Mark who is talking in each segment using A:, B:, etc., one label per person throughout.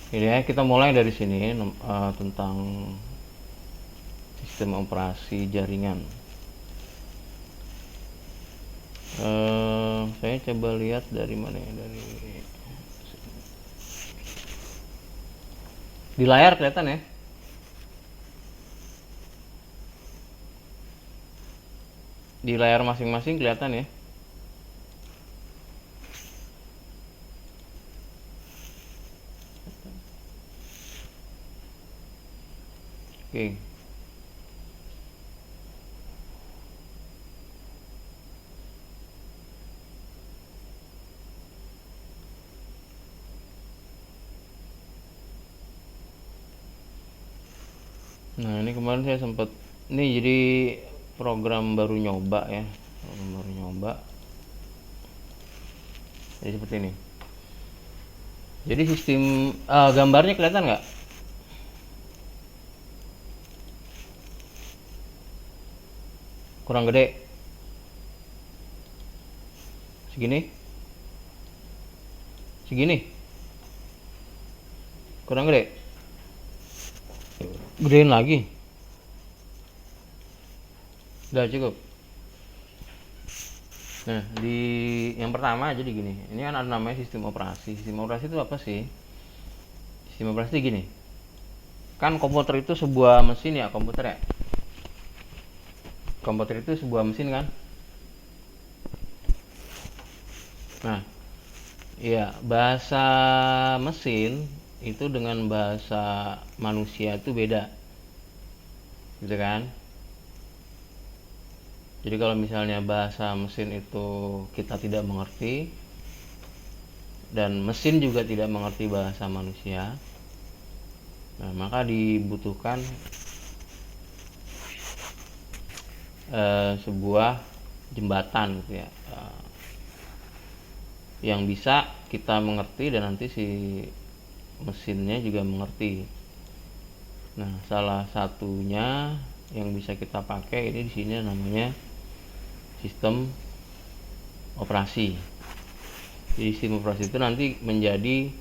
A: Ini ya, kita mulai dari sini tentang sistem operasi jaringan. Saya coba lihat dari mana ya, dari di layar kelihatan ya. Di layar masing-masing kelihatan ya. Oke. Nah, ini kemarin saya sempat, ini jadi program baru nyoba ya. Program baru nyoba. Jadi seperti ini. Jadi sistem gambarnya kelihatan nggak? Kurang gede. Segini? Segini? Kurang gede? Gedein lagi. Udah cukup. Nah, di yang pertama jadi gini. Ini kan ada namanya sistem operasi. Sistem operasi itu apa sih? Sistem operasi itu gini. Kan komputer itu sebuah mesin ya, komputer ya. Komputer itu sebuah mesin kan? Nah, iya, bahasa mesin itu dengan bahasa manusia itu beda. Gitu kan? Jadi kalau misalnya bahasa mesin itu kita tidak mengerti dan mesin juga tidak mengerti bahasa manusia, nah maka dibutuhkan sebuah jembatan gitu ya, yang bisa kita mengerti dan nanti si mesinnya juga mengerti. Nah, salah satunya yang bisa kita pakai ini di sini namanya sistem operasi. Jadi sistem operasi itu nanti menjadi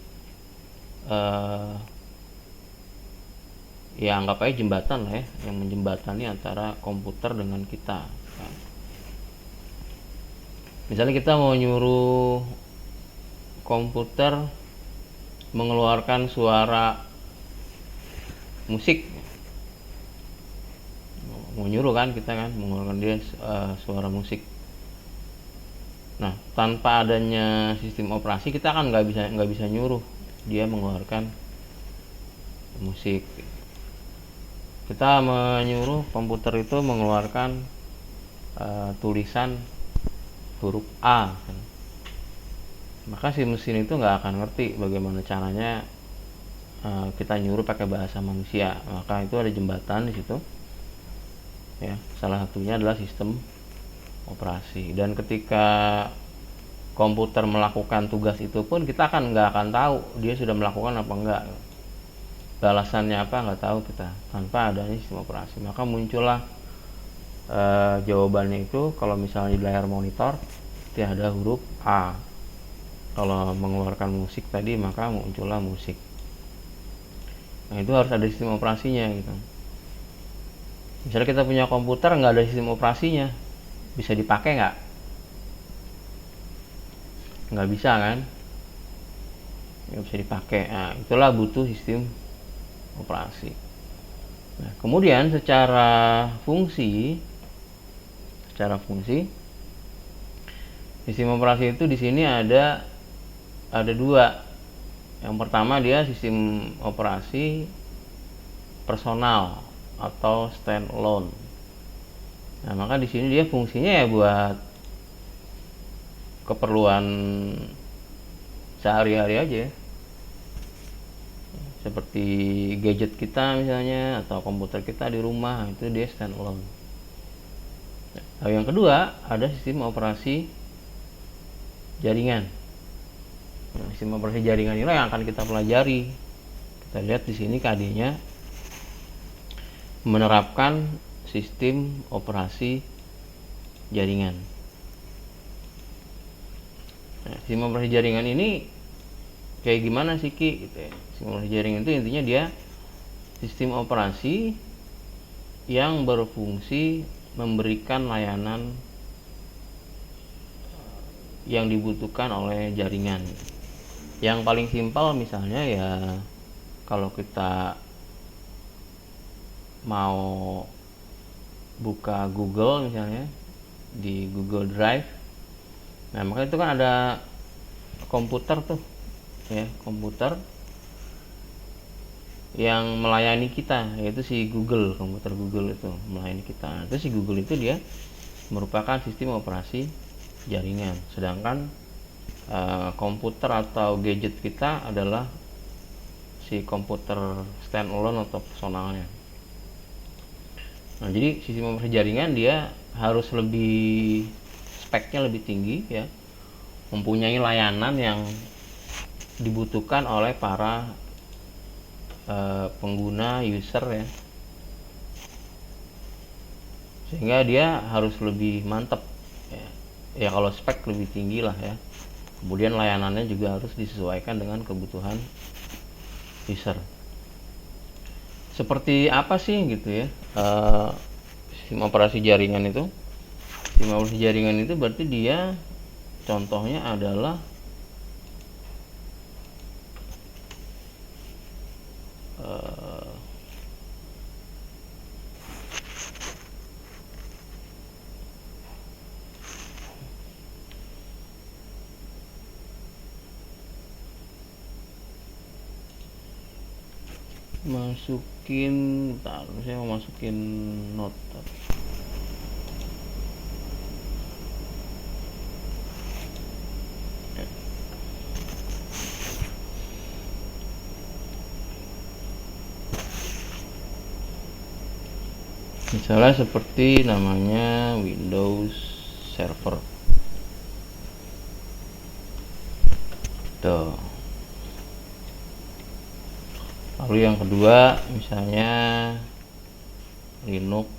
A: ya anggap aja jembatan lah ya, yang menjembatani antara komputer dengan kita. Misalnya kita mau nyuruh komputer mengeluarkan suara musik, mau nyuruh kan kita kan mengeluarkan dia suara musik. Nah, tanpa adanya sistem operasi kita kan nggak bisa nyuruh dia mengeluarkan musik. Kita menyuruh komputer itu mengeluarkan tulisan huruf A kan. Maka si mesin itu nggak akan ngerti bagaimana caranya kita nyuruh pakai bahasa manusia. Maka itu ada jembatan di situ ya, salah satunya adalah sistem operasi. Dan ketika komputer melakukan tugas itu pun kita nggak akan tahu dia sudah melakukan apa enggak, balasannya apa nggak tahu kita tanpa adanya sistem operasi. Maka muncullah jawabannya itu kalau misalnya di layar monitor itu ada huruf A. Kalau mengeluarkan musik tadi maka muncullah musik. Nah, itu harus ada sistem operasinya gitu. Misalnya kita punya komputer nggak ada sistem operasinya, bisa dipakai nggak? Nggak bisa kan? Nggak bisa dipakai. Nah, itulah butuh sistem operasi. Nah, kemudian secara fungsi sistem operasi itu di sini ada dua. Yang pertama dia sistem operasi personal atau standalone. Nah, maka di sini dia fungsinya ya buat keperluan sehari-hari aja. Seperti gadget kita misalnya atau komputer kita di rumah, itu dia standalone. Nah, yang kedua ada sistem operasi jaringan. Nah, sistem operasi jaringan ini yang akan kita pelajari. Kita lihat di sini KD-nya menerapkan sistem operasi jaringan. Nah, sistem operasi jaringan ini Kayak gimana sih Ki gitu ya. Sistem operasi jaringan itu intinya dia sistem operasi yang berfungsi memberikan layanan yang dibutuhkan oleh jaringan. Yang paling simpel misalnya ya kalau kita mau buka Google misalnya di Google Drive, nah maka itu kan ada komputer tuh ya, komputer yang melayani kita, yaitu si Google, komputer Google itu melayani kita. Nah, itu si Google itu dia merupakan sistem operasi jaringan, sedangkan komputer atau gadget kita adalah si komputer standalone atau personalnya. Nah, jadi sistem operasi jaringan dia harus lebih speknya lebih tinggi ya, mempunyai layanan yang dibutuhkan oleh para pengguna user ya, sehingga dia harus lebih mantap ya kalau spek lebih tinggi lah ya. Kemudian layanannya juga harus disesuaikan dengan kebutuhan user. Seperti apa sih gitu ya sistem operasi jaringan itu? Sistem operasi jaringan itu berarti dia contohnya adalah saya mau masukin note. Misalnya seperti namanya Windows Server tuh. Lalu yang kedua misalnya Linux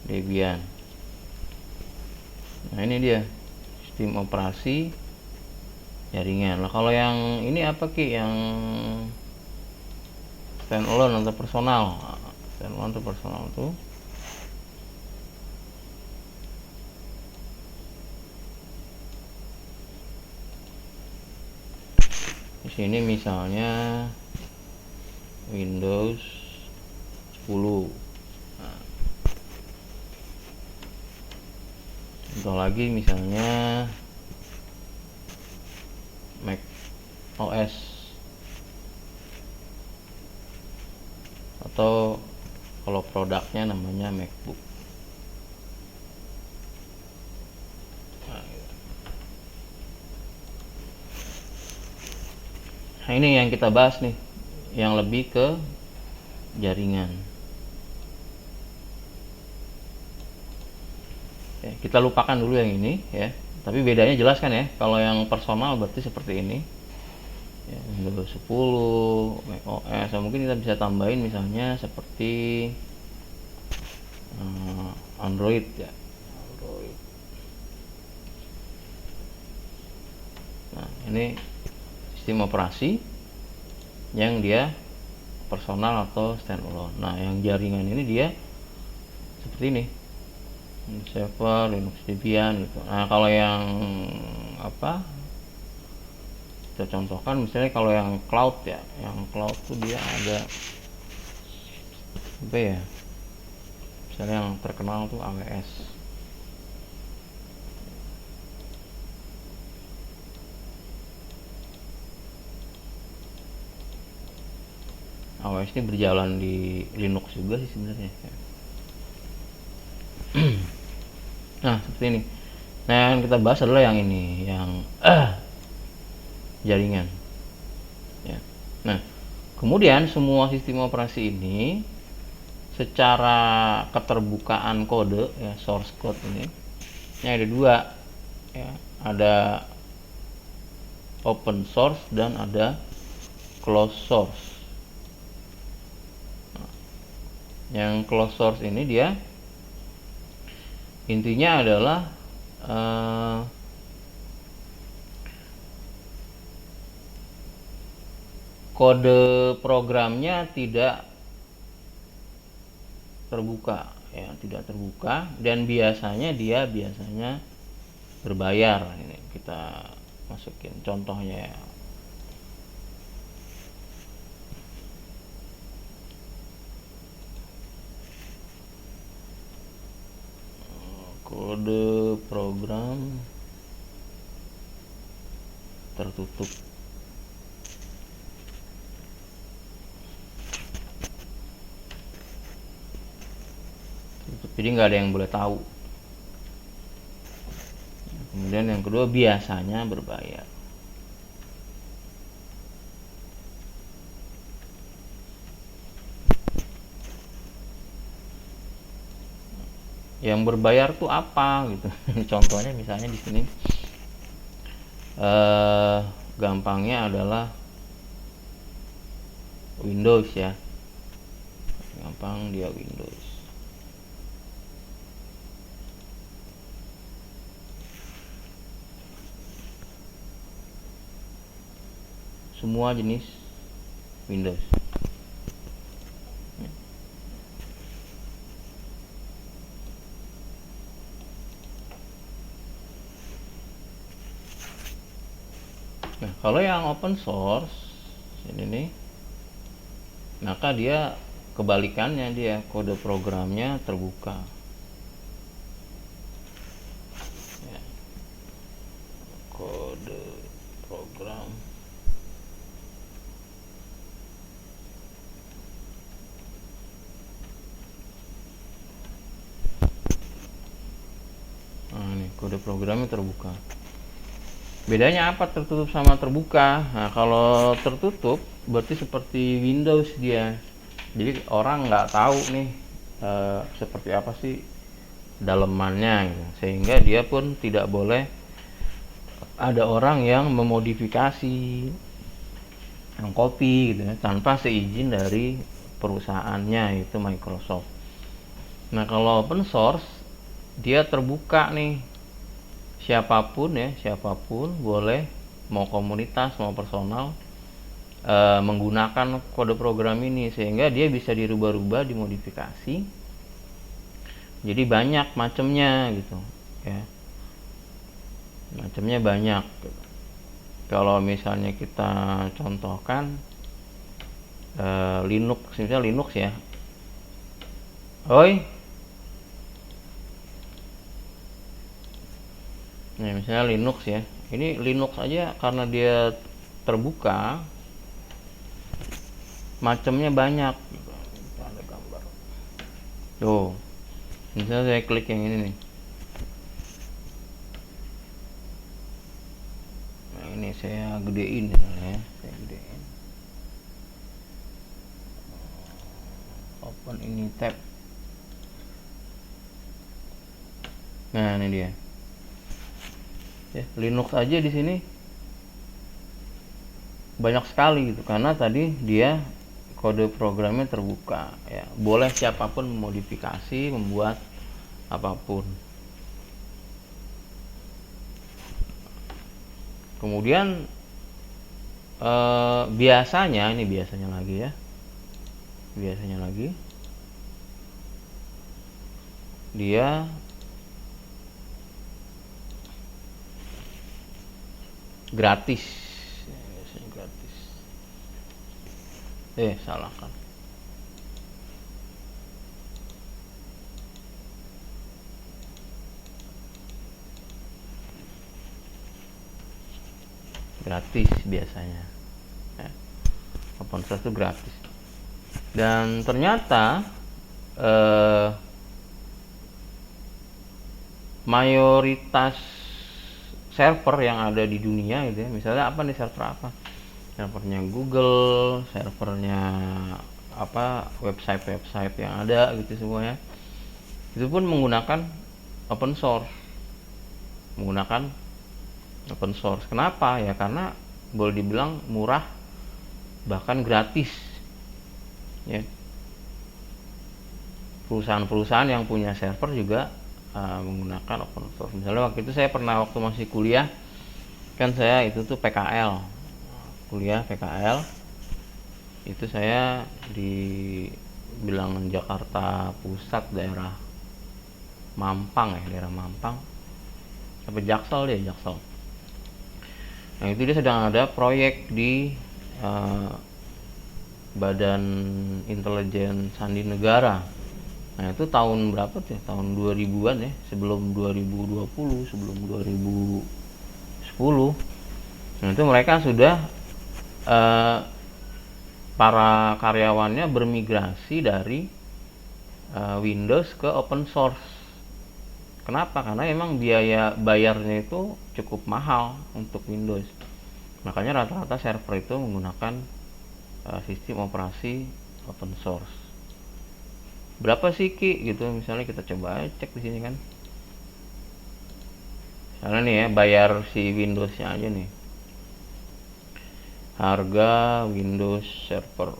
A: Debian. Nah ini dia sistem operasi jaringan. Nah kalau yang ini apa Ki, yang standalone atau personal? Standalone atau personal tuh di sini misalnya Windows 10. Nah, contoh lagi misalnya Mac OS atau kalau produknya namanya MacBook. Nah ini yang kita bahas nih, yang lebih ke jaringan. Oke, kita lupakan dulu yang ini ya, tapi bedanya jelas kan ya. Kalau yang personal berarti seperti ini ya, Windows 10, Mac OS. Nah, mungkin kita bisa tambahin misalnya seperti Android ya, Android. Nah ini sistem operasi yang dia personal atau standalone. Nah yang jaringan ini dia seperti ini, server, Linux Debian gitu. Nah kalau yang apa kita contohkan misalnya kalau yang cloud ya, yang cloud tuh dia ada apa ya, misalnya yang terkenal tuh AWS. AWS ini berjalan di Linux juga sih sebenarnya. Nah seperti ini. Nah yang kita bahas adalah yang ini, yang jaringan. Ya. Nah kemudian semua sistem operasi ini secara keterbukaan kode ya, source code ini ada dua ya, ada open source dan ada closed source. Yang closed source ini dia intinya adalah kode programnya tidak terbuka, ya, tidak terbuka, dan biasanya berbayar. Ini kita masukin contohnya ya. Kode program tertutup. Jadi nggak ada yang boleh tahu. Kemudian yang kedua, biasanya berbayar. Yang berbayar tuh apa gitu? Contohnya misalnya di sini gampangnya adalah Windows ya. Gampang dia Windows. Semua jenis Windows. Nah, kalau yang open source ini nih, maka dia kebalikannya, dia kode programnya terbuka. Ya. Kode program ini kode programnya terbuka. Bedanya apa tertutup sama terbuka? Nah, kalau tertutup berarti seperti Windows dia. Jadi orang nggak tahu nih seperti apa sih dalemannya gitu. Sehingga dia pun tidak boleh ada orang yang memodifikasi, yang copy gitu ya, tanpa seizin dari perusahaannya, yaitu Microsoft. Nah, kalau open source dia terbuka nih. Siapapun boleh, mau komunitas mau personal, menggunakan kode program ini, sehingga dia bisa dirubah-rubah, dimodifikasi, jadi banyak macamnya gitu ya, macamnya banyak gitu. Kalau misalnya kita contohkan Linux, misalnya Linux ya, nah misalnya Linux ya, ini Linux aja karena dia terbuka, macamnya banyak. Ada gambar tuh, misalnya saya klik yang ini nih, nah ini saya gedein misalnya, saya gedein, open ini tab, nah ini dia ya, Linux aja di sini banyak sekali gitu, karena tadi dia kode programnya terbuka ya, boleh siapapun memodifikasi, membuat apapun. Kemudian biasanya lagi dia gratis, biasanya gratis. Salah kan, gratis biasanya ya. Open source itu gratis, dan ternyata mayoritas server yang ada di dunia gitu ya, misalnya apa nih, server apa, servernya Google, servernya apa, website yang ada gitu semuanya, itu pun menggunakan open source. Kenapa ya? Karena boleh dibilang murah, bahkan gratis ya. Perusahaan-perusahaan yang punya server juga menggunakan open source. Misalnya waktu itu saya pernah, waktu masih kuliah kan, saya itu tuh PKL, kuliah PKL, Itu saya di bilangan Jakarta Pusat, daerah Mampang ya, daerah Mampang sampai Jaksel, dia Jaksel. Nah itu dia sedang ada proyek di Badan Intelijen Sandi Negara. Nah itu tahun berapa tuh? Tahun 2000-an ya, sebelum 2020, sebelum 2010. Nah itu mereka sudah para karyawannya bermigrasi dari Windows ke open source. Kenapa? Karena memang biaya bayarnya itu cukup mahal untuk Windows. Makanya rata-rata server itu menggunakan sistem operasi open source. Berapa sih Ki? Gitu misalnya kita coba cek di sini kan. Misalnya nih ya, bayar si Windows-nya aja nih. Harga Windows Server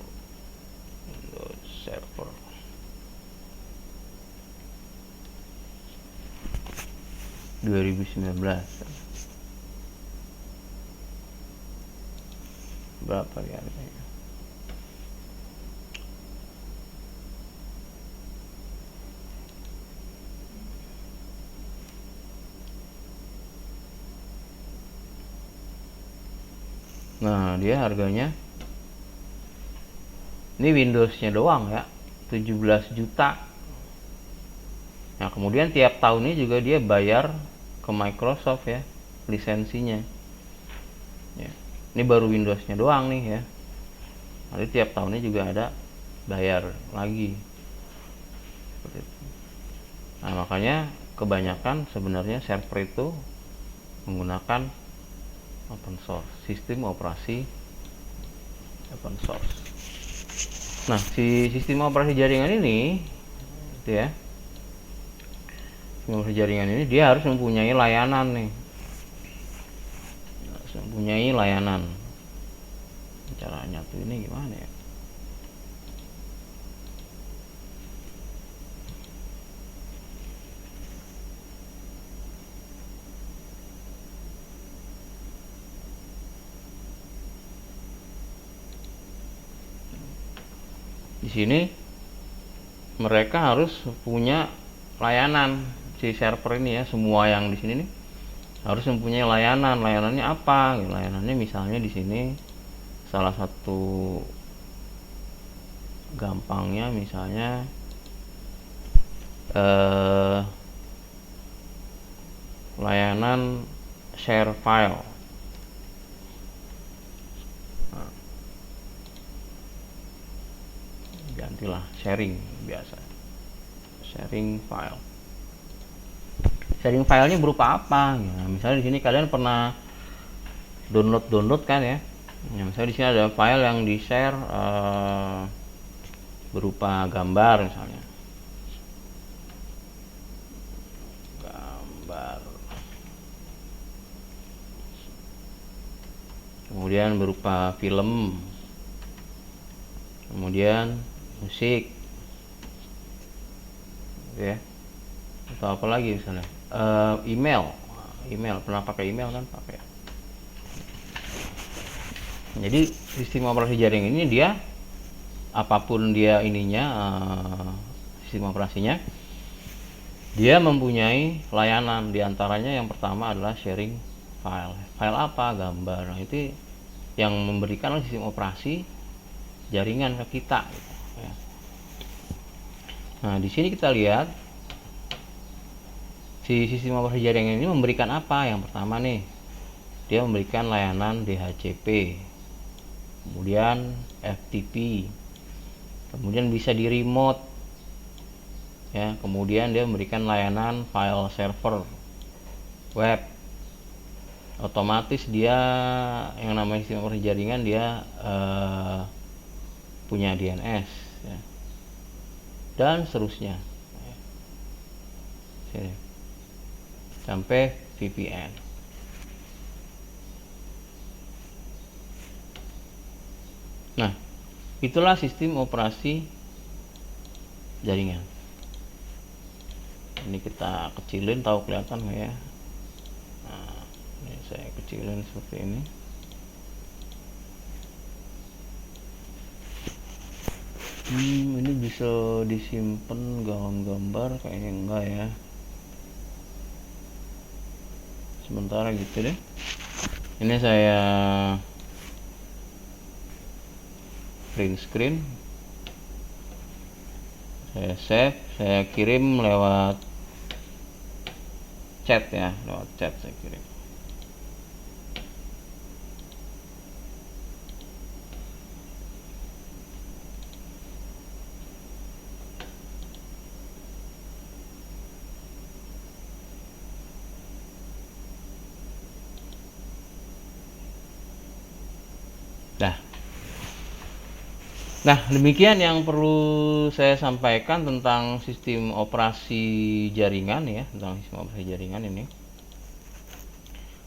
A: 2019 berapa ya harganya? Nah dia harganya, ini Windows-nya doang ya, 17 juta. Nah kemudian tiap tahunnya juga dia bayar ke Microsoft ya, lisensinya ya. Ini baru Windows-nya doang nih ya, nanti tiap tahunnya juga ada bayar lagi. Nah makanya kebanyakan sebenarnya server itu menggunakan open source, sistem operasi open source. Nah si sistem operasi jaringan ini itu ya, sistem operasi jaringan ini dia harus mempunyai layanan nih, harus mempunyai layanan. Caranya tuh ini gimana ya? Di sini mereka harus punya layanan, si server ini ya, semua yang di sini nih harus mempunyai layanan. Layanannya apa? Layanannya misalnya di sini salah satu gampangnya misalnya layanan share file. Gantilah sharing biasa, sharing file. Sharing filenya berupa apa? Nah, misalnya di sini kalian pernah download kan ya. Nah, misalnya di sini ada file yang di share berupa gambar misalnya. Gambar. Kemudian berupa film. Kemudian musik. Ya. Atau apa lagi misalnya? Email. Pernah pakai email kan? Pakai. Jadi sistem operasi jaringan ini dia apapun dia ininya, sistem operasinya, dia mempunyai layanan. Diantaranya yang pertama adalah sharing file. File apa? Gambar. Nah, itu yang memberikan sistem operasi jaringan ke kita. Nah di sini kita lihat si sistem operasi jaringan ini memberikan apa. Yang pertama nih, dia memberikan layanan DHCP, kemudian FTP, kemudian bisa di remote ya, kemudian dia memberikan layanan file server web. Otomatis dia yang namanya sistem operasi jaringan dia punya DNS ya, dan seterusnya sampai VPN. Nah itulah sistem operasi jaringan. Ini kita kecilin, tahu kelihatan nggak ya? Nah, ini saya kecilin seperti ini. Ini bisa disimpan gambar kayaknya enggak ya, sementara gitu deh. Ini saya print screen, saya save, saya kirim lewat chat ya, lewat chat saya kirim. Nah, demikian yang perlu saya sampaikan tentang sistem operasi jaringan ya, tentang sistem operasi jaringan ini.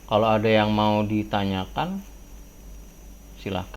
A: Kalau ada yang mau ditanyakan, silahkan.